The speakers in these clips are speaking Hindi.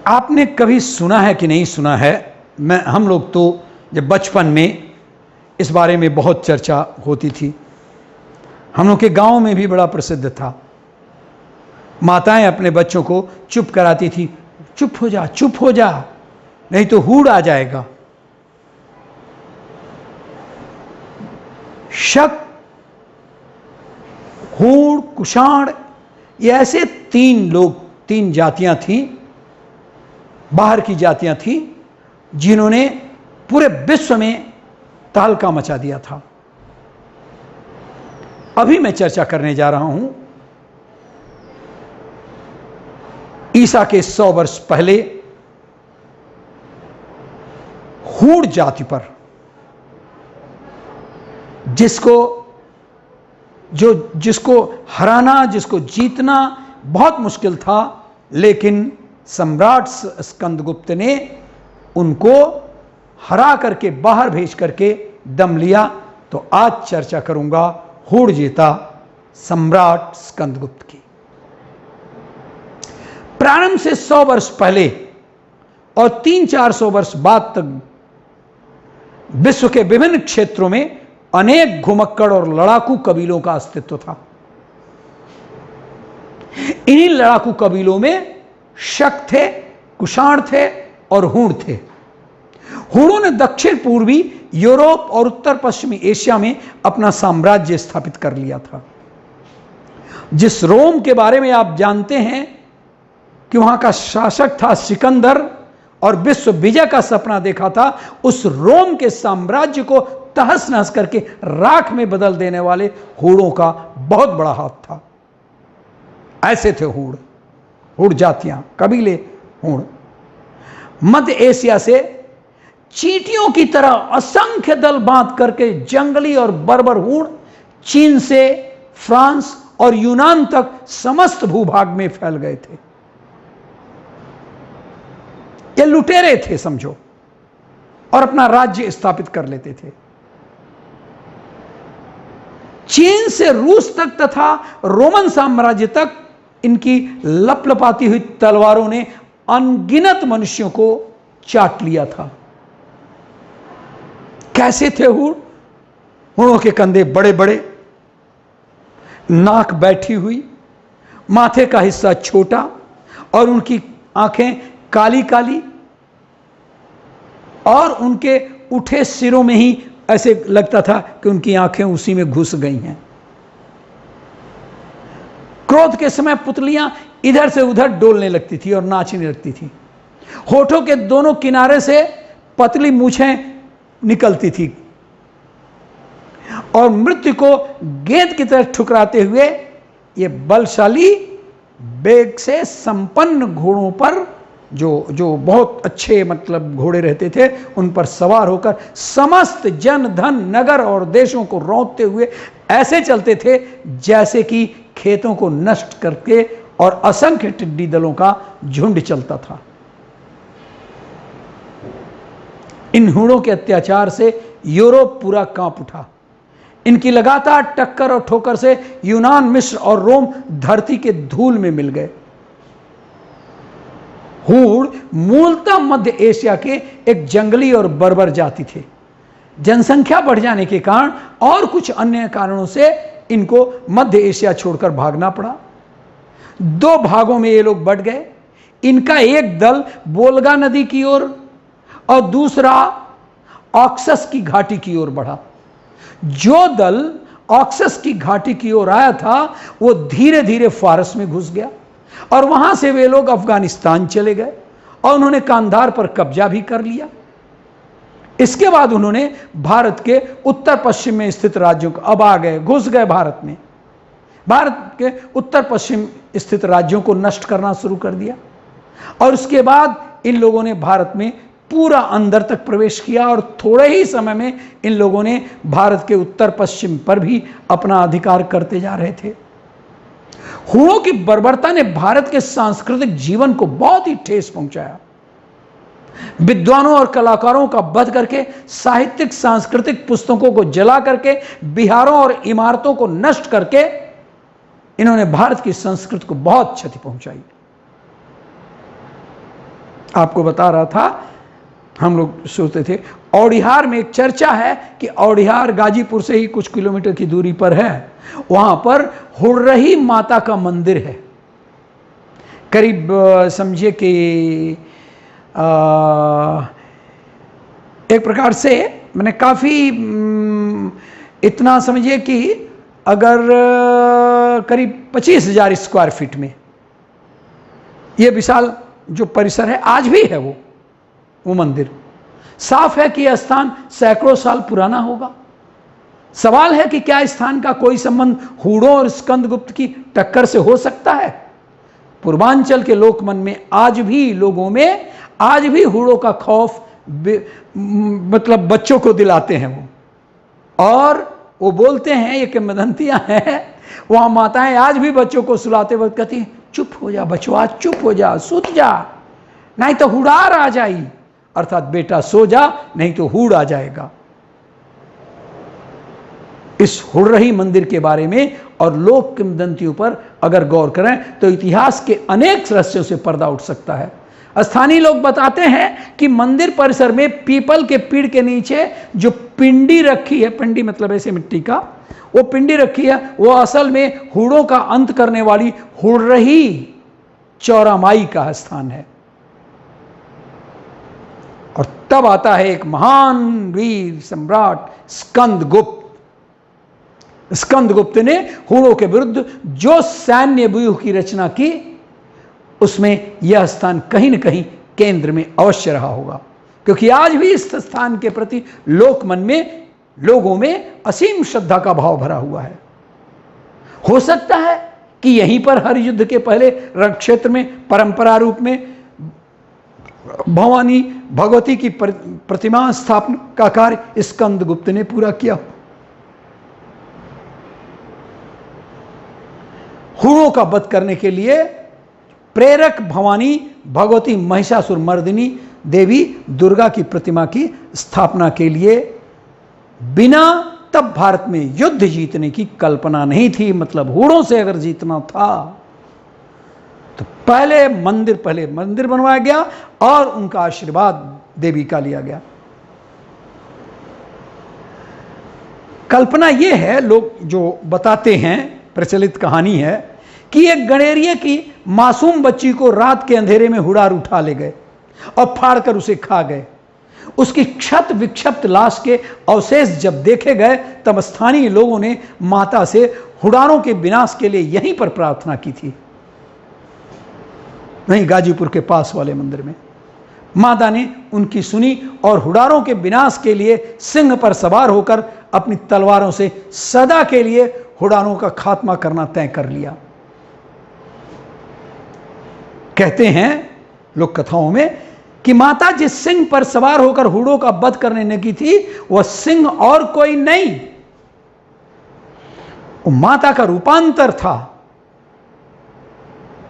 आपने कभी सुना है कि नहीं सुना है, हम लोग तो जब बचपन में इस बारे में बहुत चर्चा होती थी। हम लोग के गांव में भी बड़ा प्रसिद्ध था। माताएं अपने बच्चों को चुप कराती थी, चुप हो जा, नहीं तो हूड़ आ जाएगा। शक, हूड़, कुषाण, ये ऐसे तीन जातियां थीं, बाहर की जातियां थीं, जिन्होंने पूरे विश्व में तहलका मचा दिया था। अभी मैं चर्चा करने जा रहा हूं ईसा के 100 वर्ष पहले हूड़ जाति पर, जिसको हराना, जिसको जीतना बहुत मुश्किल था, लेकिन सम्राट स्कंदगुप्त ने उनको हरा करके, बाहर भेज करके दम लिया। तो आज चर्चा करूंगा हूड़ जेता सम्राट स्कंदगुप्त की। प्रारंभ से 100 वर्ष पहले और 300-400 वर्ष बाद तक विश्व के विभिन्न क्षेत्रों में अनेक घुमक्कड़ और लड़ाकू कबीलों का अस्तित्व था। इन्हीं लड़ाकू कबीलों में शक थे, कुषाण थे और हूण थे। हूणों ने दक्षिण पूर्वी यूरोप और उत्तर पश्चिमी एशिया में अपना साम्राज्य स्थापित कर लिया था। जिस रोम के बारे में आप जानते हैं कि वहां का शासक था सिकंदर और विश्व विजय का सपना देखा था, उस रोम के साम्राज्य को तहस नहस करके राख में बदल देने वाले हूणों का बहुत बड़ा हाथ था। ऐसे थे हूण जातियां, कबीले हूण। मध्य एशिया से चींटियों की तरह असंख्य दल बांध करके जंगली और बर्बर हूण चीन से फ्रांस और यूनान तक समस्त भूभाग में फैल गए थे। ये लुटेरे थे समझो, और अपना राज्य स्थापित कर लेते थे। चीन से रूस तक तथा रोमन साम्राज्य तक इनकी लपलपाती हुई तलवारों ने अनगिनत मनुष्यों को चाट लिया था। कैसे थे हूणों के कंधे बड़े बड़े, नाक बैठी हुई, माथे का हिस्सा छोटा और उनकी आंखें काली काली, और उनके उठे सिरों में ही ऐसे लगता था कि उनकी आंखें उसी में घुस गई हैं। क्रोध के समय पुतलियां इधर से उधर डोलने लगती थी और नाचने लगती थी। होठों के दोनों किनारे से पतली मूछें निकलती थी और मृत्यु को गेंद की तरह ठुकराते हुए ये बलशाली, वेग से संपन्न घोड़ों पर, जो बहुत अच्छे मतलब घोड़े रहते थे, उन पर सवार होकर समस्त जन, धन, नगर और देशों को रौंदते हुए ऐसे चलते थे जैसे कि खेतों को नष्ट करके और असंख्य टिड्डी दलों का झुंड चलता था। इन हूणों के अत्याचार से यूरोप पूरा कांप उठा। इनकी लगातार टक्कर और ठोकर से यूनान, मिस्र और रोम धरती के धूल में मिल गए। हूण मूलतः मध्य एशिया के एक जंगली और बर्बर जाति थे। जनसंख्या बढ़ जाने के कारण और कुछ अन्य कारणों से इनको मध्य एशिया छोड़कर भागना पड़ा। 2 भागों में ये लोग बट गए। इनका एक दल वोल्गा नदी की ओर और दूसरा ऑक्सस की घाटी की ओर बढ़ा। जो दल ऑक्सस की घाटी की ओर आया था वो धीरे धीरे फारस में घुस गया और वहां से वे लोग अफगानिस्तान चले गए और उन्होंने कांधार पर कब्जा भी कर लिया। इसके बाद उन्होंने भारत के उत्तर पश्चिम में स्थित राज्यों को अब आ गए, घुस गए भारत में। भारत के उत्तर पश्चिम स्थित राज्यों को नष्ट करना शुरू कर दिया और उसके बाद इन लोगों ने भारत में पूरा अंदर तक प्रवेश किया और थोड़े ही समय में इन लोगों ने भारत के उत्तर पश्चिम पर भी अपना अधिकार करते जा रहे थे। हूणों की बर्बरता ने भारत के सांस्कृतिक जीवन को बहुत ही ठेस पहुंचाया। विद्वानों और कलाकारों का वध करके, साहित्यिक सांस्कृतिक पुस्तकों को जला करके, बिहारों और इमारतों को नष्ट करके इन्होंने भारत की संस्कृति को बहुत क्षति पहुंचाई। आपको बता रहा था, हम लोग सोचते थे औडिहार में एक चर्चा है कि औडिहार गाजीपुर से ही कुछ किलोमीटर की दूरी पर है, वहां पर हुर्रही माता का मंदिर है। करीब समझिए कि एक प्रकार से मैंने काफ़ी इतना समझिए कि अगर करीब 25,000 स्क्वायर फीट में ये विशाल जो परिसर है, आज भी है वो मंदिर। साफ है कि यह स्थान सैकड़ों साल पुराना होगा। सवाल है कि क्या स्थान का कोई संबंध हूणों और स्कंदगुप्त की टक्कर से हो सकता है। पूर्वांचल के लोकमन में आज भी लोगों में आज भी हूणों का खौफ मतलब बच्चों को दिलाते हैं वो, और वो बोलते हैं, ये किंवदंतियां हैं, वहां माताएं आज भी बच्चों को सुलाते वक्त कहती हैं, चुप हो जा बचवा, चुप हो जा, सुत जा, नहीं तो हुड़ार आ जाई, अर्थात बेटा सो जा नहीं तो हुड़ आ जाएगा। इस हुर्रही मंदिर के बारे में और लोक किंवदंतियों पर अगर गौर करें तो इतिहास के अनेक रहस्यों से पर्दा उठ सकता है। स्थानीय लोग बताते हैं कि मंदिर परिसर में पीपल के पेड़ के नीचे जो पिंडी रखी है, पिंडी मतलब ऐसे मिट्टी का, वो पिंडी रखी है, वो असल में हूणों का अंत करने वाली हुर्रही चौरामाई का स्थान है। और तब आता है एक महान वीर सम्राट स्कंदगुप्त। स्कंदगुप्त ने हूणों के विरुद्ध जो सैन्य व्यूह की रचना की, उसमें यह स्थान कहीं न कहीं केंद्र में अवश्य रहा होगा, क्योंकि आज भी इस स्थान के प्रति लोकमन में, लोगों में असीम श्रद्धा का भाव भरा हुआ है। हो सकता है कि यहीं पर हर युद्ध के पहले रण क्षेत्र में परंपरा रूप में भवानी भगवती की प्रतिमा स्थापना का कार्य स्कंदगुप्त ने पूरा किया। हूणों का वध करने के लिए प्रेरक भवानी भगवती महिषासुर मर्दिनी देवी दुर्गा की प्रतिमा की स्थापना के लिए बिना तब भारत में युद्ध जीतने की कल्पना नहीं थी। मतलब हूणों से अगर जीतना था तो पहले मंदिर बनवाया गया और उनका आशीर्वाद देवी का लिया गया। कल्पना यह है, लोग जो बताते हैं, प्रचलित कहानी है कि एक गणेरिये की मासूम बच्ची को रात के अंधेरे में हुड़ार उठा ले गए और फाड़कर उसे खा गए। उसकी क्षत विक्षिप्त लाश के अवशेष जब देखे गए तब स्थानीय लोगों ने माता से हुड़ारों के विनाश के लिए यहीं पर प्रार्थना की थी, वहीं गाजीपुर के पास वाले मंदिर में। माता ने उनकी सुनी और हुड़ारों के विनाश के लिए सिंह पर सवार होकर अपनी तलवारों से सदा के लिए हुड़ारों का खात्मा करना तय कर लिया। कहते हैं लोक कथाओं में कि माता जिस सिंह पर सवार होकर हूणों का वध करने लगी थी, वह सिंह और कोई नहीं, वो माता का रूपांतर था।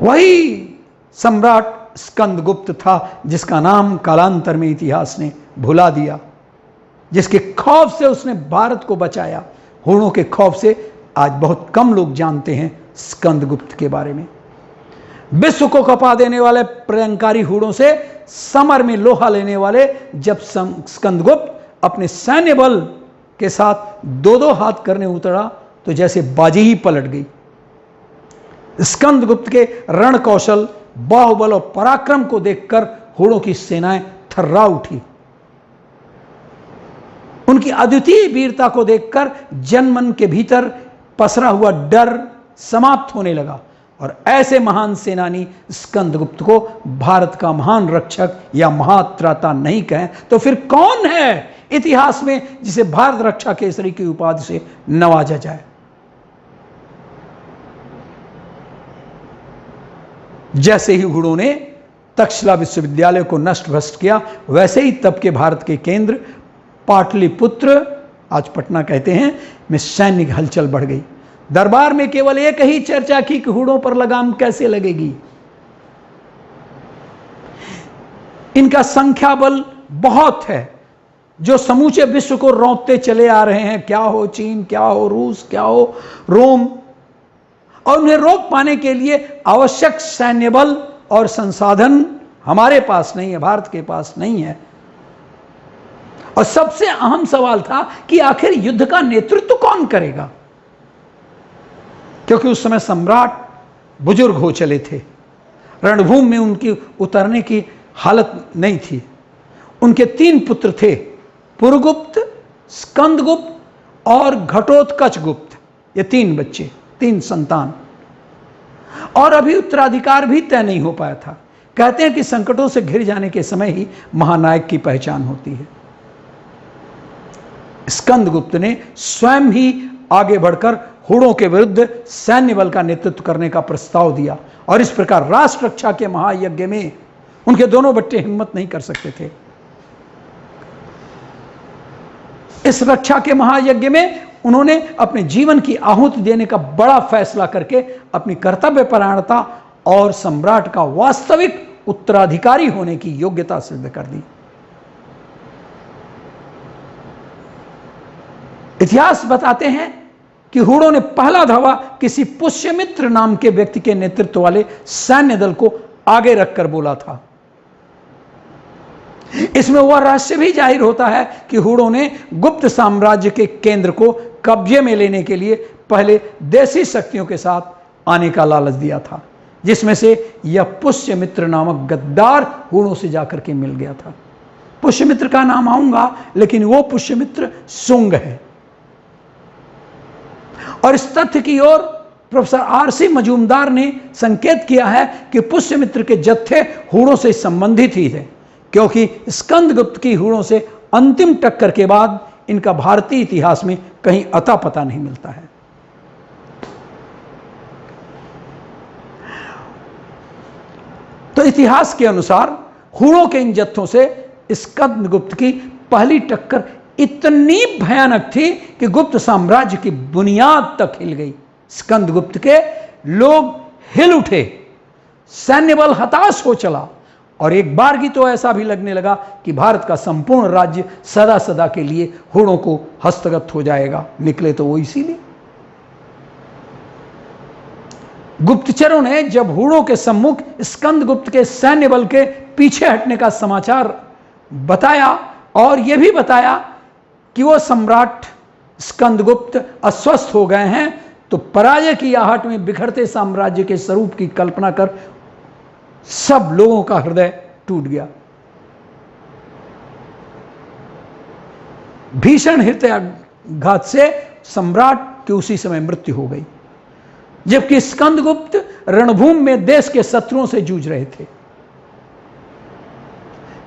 वही सम्राट स्कंदगुप्त था जिसका नाम कालांतर में इतिहास ने भुला दिया, जिसके खौफ से उसने भारत को बचाया। हूणों के खौफ से आज बहुत कम लोग जानते हैं स्कंदगुप्त के बारे में। विश्व को कपा देने वाले प्रलंकारी हूणों से समर में लोहा लेने वाले जब स्कंदगुप्त अपने सैन्य बल के साथ दो हाथ करने उतरा तो जैसे बाजी ही पलट गई। स्कंदगुप्त के रण कौशल, बाहुबल और पराक्रम को देखकर हूणों की सेनाएं थर्रा उठी। उनकी अद्वितीय वीरता को देखकर जनमन के भीतर पसरा हुआ डर समाप्त होने लगा और ऐसे महान सेनानी स्कंदगुप्त को भारत का महान रक्षक या महात्राता नहीं कहें तो फिर कौन है इतिहास में जिसे भारत रक्षा केसरी की उपाधि से नवाजा जाए। जैसे ही हूणों ने तक्षशिला विश्वविद्यालय को नष्ट भ्रष्ट किया, वैसे ही तब के भारत के केंद्र पाटलिपुत्र, आज पटना कहते हैं, में सैन्य हलचल बढ़ गई। दरबार में केवल एक ही चर्चा की कि हूणों पर लगाम कैसे लगेगी। इनका संख्या बल बहुत है जो समूचे विश्व को रौंदते चले आ रहे हैं, क्या हो चीन, क्या हो रूस, क्या हो रोम, और उन्हें रोक पाने के लिए आवश्यक सैन्य बल और संसाधन हमारे पास नहीं है, भारत के पास नहीं है। और सबसे अहम सवाल था कि आखिर युद्ध का नेतृत्व कौन करेगा, क्योंकि उस समय सम्राट बुजुर्ग हो चले थे, रणभूमि में उनकी उतरने की हालत नहीं थी। उनके 3 पुत्र थे, पुरगुप्त, स्कंदगुप्त और घटोत्कचगुप्त। ये 3 बच्चे, 3 संतान, और अभी उत्तराधिकार भी तय नहीं हो पाया था। कहते हैं कि संकटों से घिर जाने के समय ही महानायक की पहचान होती है। स्कंदगुप्त ने स्वयं ही आगे बढ़कर हुड़ों के विरुद्ध सैन्य बल का नेतृत्व करने का प्रस्ताव दिया, और इस प्रकार राष्ट्र रक्षा के महायज्ञ में उनके दोनों बच्चे हिम्मत नहीं कर सकते थे। इस रक्षा के महायज्ञ में उन्होंने अपने जीवन की आहुति देने का बड़ा फैसला करके अपनी कर्तव्य परायणता और सम्राट का वास्तविक उत्तराधिकारी होने की योग्यता सिद्ध कर दी। इतिहास बताते हैं कि हुड़ों ने पहला धावा किसी पुष्यमित्र नाम के व्यक्ति के नेतृत्व वाले सैन्य दल को आगे रखकर बोला था। इसमें वह रहस्य भी जाहिर होता है कि हुड़ों ने गुप्त साम्राज्य के केंद्र को कब्जे में लेने के लिए पहले देशी शक्तियों के साथ आने का लालच दिया था, जिसमें से यह पुष्यमित्र नामक गद्दार हुड़ों से जाकर के मिल गया था। पुष्यमित्र का नाम आऊंगा, लेकिन वो पुष्यमित्र शुंग है। और इस तथ्य की ओर प्रोफेसर आर.सी. मजूमदार ने संकेत किया है कि पुष्यमित्र के जत्थे हुड़ों से संबंधित ही थे, क्योंकि स्कंदगुप्त की हुड़ों से अंतिम टक्कर के बाद इनका भारतीय इतिहास में कहीं अता पता नहीं मिलता है। तो इतिहास के अनुसार हुड़ों के इन जत्थों से स्कंदगुप्त की पहली टक्कर इतनी भयानक थी कि गुप्त साम्राज्य की बुनियाद तक हिल गई। स्कंदगुप्त के लोग हिल उठे, सैन्य बल हताश हो चला, और एक बार की तो ऐसा भी लगने लगा कि भारत का संपूर्ण राज्य सदा सदा के लिए हुड़ों को हस्तगत हो जाएगा। निकले तो वो इसीलिए। गुप्तचरों ने जब हुड़ों के सम्मुख स्कंदगुप्त के सैन्य बल के पीछे हटने का समाचार बताया, और यह भी बताया कि वो सम्राट स्कंदगुप्त अस्वस्थ हो गए हैं, तो पराजय की आहट में बिखरते साम्राज्य के स्वरूप की कल्पना कर सब लोगों का हृदय टूट गया। भीषण हृदयाघात से सम्राट की उसी समय मृत्यु हो गई, जबकि स्कंदगुप्त रणभूमि में देश के शत्रुओं से जूझ रहे थे।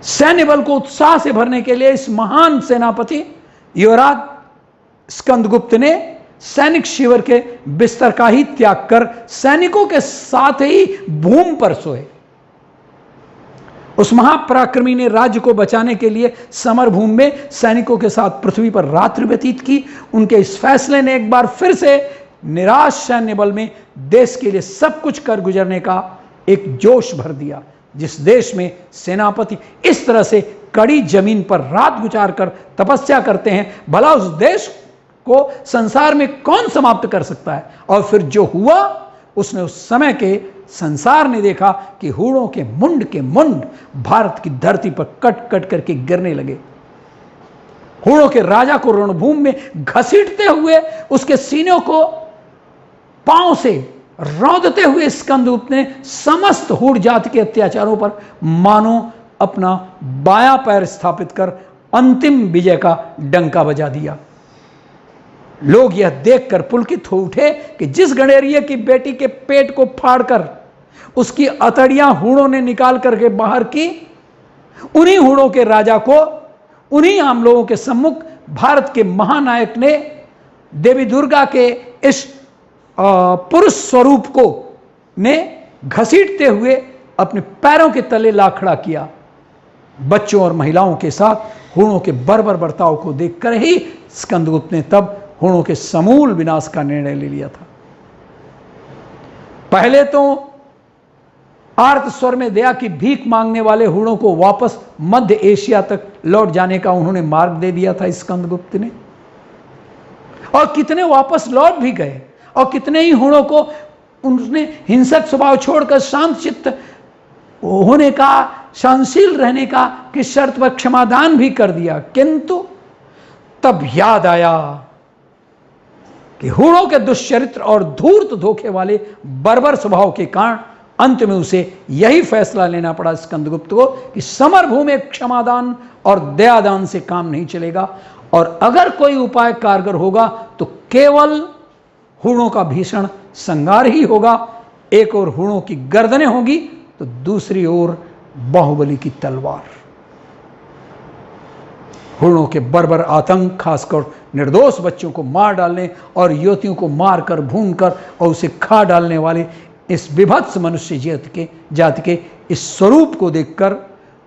सैन्य बल को उत्साह से भरने के लिए इस महान सेनापति युवराज स्कंदगुप्त ने सैनिक शिविर के बिस्तर का ही त्याग कर सैनिकों के साथ ही भूमि पर सोए। उस महापराक्रमी ने राज्य को बचाने के लिए समरभूमि में सैनिकों के साथ पृथ्वी पर रात्रि व्यतीत की। उनके इस फैसले ने एक बार फिर से निराश सैन्य बल में देश के लिए सब कुछ कर गुजरने का एक जोश भर दिया। जिस देश में सेनापति इस तरह से कड़ी जमीन पर रात गुजार कर तपस्या करते हैं, भला उस देश को संसार में कौन समाप्त कर सकता है। और फिर जो हुआ, उसने उस समय के संसार ने देखा कि हुड़ों के मुंड भारत की धरती पर कट कट करके गिरने लगे। हुड़ों के राजा को रणभूमि में घसीटते हुए उसके सीनों को पांव से रौंदते हुए स्कंदगुप्त ने समस्त हुड़ जाति के अत्याचारों पर मानो अपना बायां पैर स्थापित कर अंतिम विजय का डंका बजा दिया। लोग यह देखकर पुलकित हो उठे कि जिस गणेरिये की बेटी के पेट को फाड़कर उसकी अतड़ियां हुड़ों ने निकाल करके बाहर की, उन्हीं हुड़ों के राजा को, उन्हीं आम लोगों के सम्मुख भारत के महानायक ने देवी दुर्गा के इस पुरुष स्वरूप को ने घसीटते हुए अपने पैरों के तले ला खड़ा किया। बच्चों और महिलाओं के साथ हुड़ों के बर्बर बर्ताव को देखकर ही स्कंदगुप्त ने तब हुड़ों के समूल विनाश का निर्णय ले लिया था। पहले तो आर्त स्वर में दया की भीख मांगने वाले हुड़ों को वापस मध्य एशिया तक लौट जाने का उन्होंने मार्ग दे दिया था स्कंदगुप्त ने, और कितने वापस लौट भी गए, और कितने ही हुड़ों को उन्होंने हिंसक स्वभाव छोड़कर शांत चित्त होने का सहनशील रहने का की शर्त पर क्षमादान भी कर दिया, किंतु तब याद आया कि हूणों के दुष्चरित्र और धूर्त धोखे वाले बर्बर स्वभाव के कारण अंत में उसे यही फैसला लेना पड़ा स्कंदगुप्त को कि समरभूमि में क्षमादान और दयादान से काम नहीं चलेगा, और अगर कोई उपाय कारगर होगा तो केवल हूणों का भीषण संहार ही होगा। एक ओर हूणों की गर्दनें होगी तो दूसरी ओर बाहुबली की तलवार। हूणों के बर्बर आतंक, खासकर निर्दोष बच्चों को मार डालने और युवतियों को मारकर भूनकर और उसे खा डालने वाले इस विभत्स मनुष्य जाति के इस स्वरूप को देखकर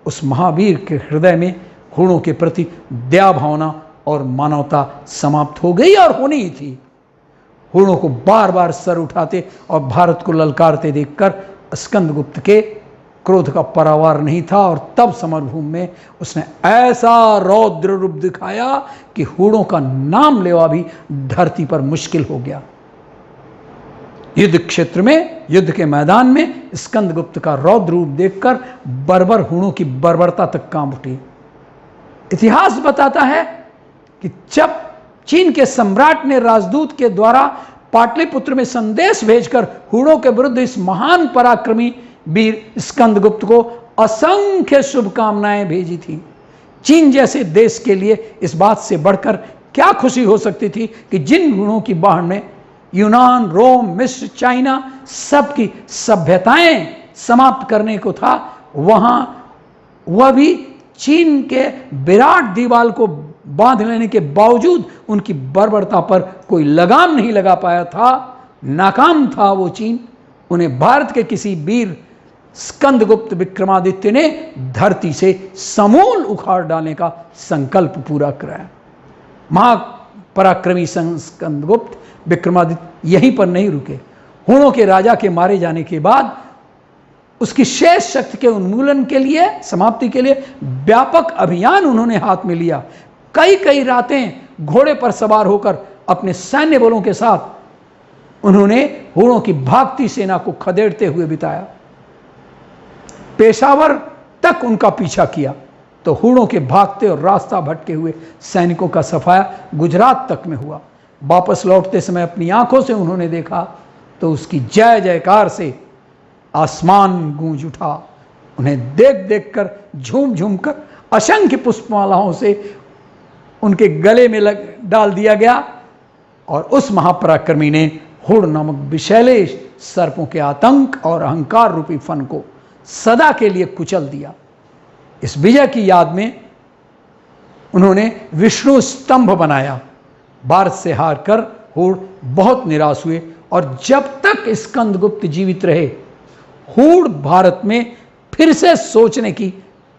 उस महावीर के हृदय में हूणों के प्रति दया भावना और मानवता समाप्त हो गई और होनी ही थी। हूणों को बार बार सर उठाते और भारत को ललकारते देखकर स्कंदगुप्त के क्रोध का परावार नहीं था, और तब समरभूमि में उसने ऐसा रौद्र रूप दिखाया कि हूणों का नाम लेवा भी धरती पर मुश्किल हो गया। युद्ध क्षेत्र में, युद्ध के मैदान में स्कंदगुप्त का रौद्र रूप देखकर बर्बर हूणों की बर्बरता तक कांप उठी। इतिहास बताता है कि जब चीन के सम्राट ने राजदूत के द्वारा पाटलिपुत्र में संदेश भेजकर हूणों के विरुद्ध इस महान पराक्रमी वीर स्कंदगुप्त को असंख्य शुभकामनाएं भेजी थी, चीन जैसे देश के लिए इस बात से बढ़कर क्या खुशी हो सकती थी कि जिन हूणों की बाढ़ में यूनान, रोम, मिस्र, चाइना सबकी सभ्यताएं समाप्त करने को था, वहां वह भी चीन के विराट दीवाल को बांध लेने के बावजूद उनकी बर्बरता पर कोई लगाम नहीं लगा पाया था। नाकाम था वो चीन। उन्हें भारत के किसी वीर स्कंदगुप्त विक्रमादित्य ने धरती से समूल उखाड़ डालने का संकल्प पूरा कराया। महापराक्रमी स्कंदगुप्त विक्रमादित्य यहीं पर नहीं रुके। हूणों के राजा के मारे जाने के बाद उसकी शेष शक्ति के उन्मूलन के लिए, समाप्ति के लिए व्यापक अभियान उन्होंने हाथ में लिया। कई कई रातें घोड़े पर सवार होकर अपने सैन्य बलों के साथ उन्होंने हूणों की भागती सेना को खदेड़ते हुए बिताया। पेशावर तक उनका पीछा किया तो हूणों के भागते और रास्ता भटके हुए सैनिकों का सफाया गुजरात तक में हुआ। वापस लौटते समय अपनी आंखों से उन्होंने देखा तो उसकी जय जयकार से आसमान गूंज उठा। उन्हें देख देख कर झूम झूम कर असंख्य पुष्पमालाओं से उनके गले में डाल दिया गया, और उस महापराक्रमी ने हूण नामक विषैले सर्पों के आतंक और अहंकार रूपी फन को सदा के लिए कुचल दिया। इस विजय की याद में उन्होंने विष्णु स्तंभ बनाया। भारत से हार कर हूण बहुत निराश हुए, और जब तक स्कंदगुप्त जीवित रहे हूण भारत में फिर से सोचने की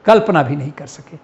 कल्पना भी नहीं कर सके।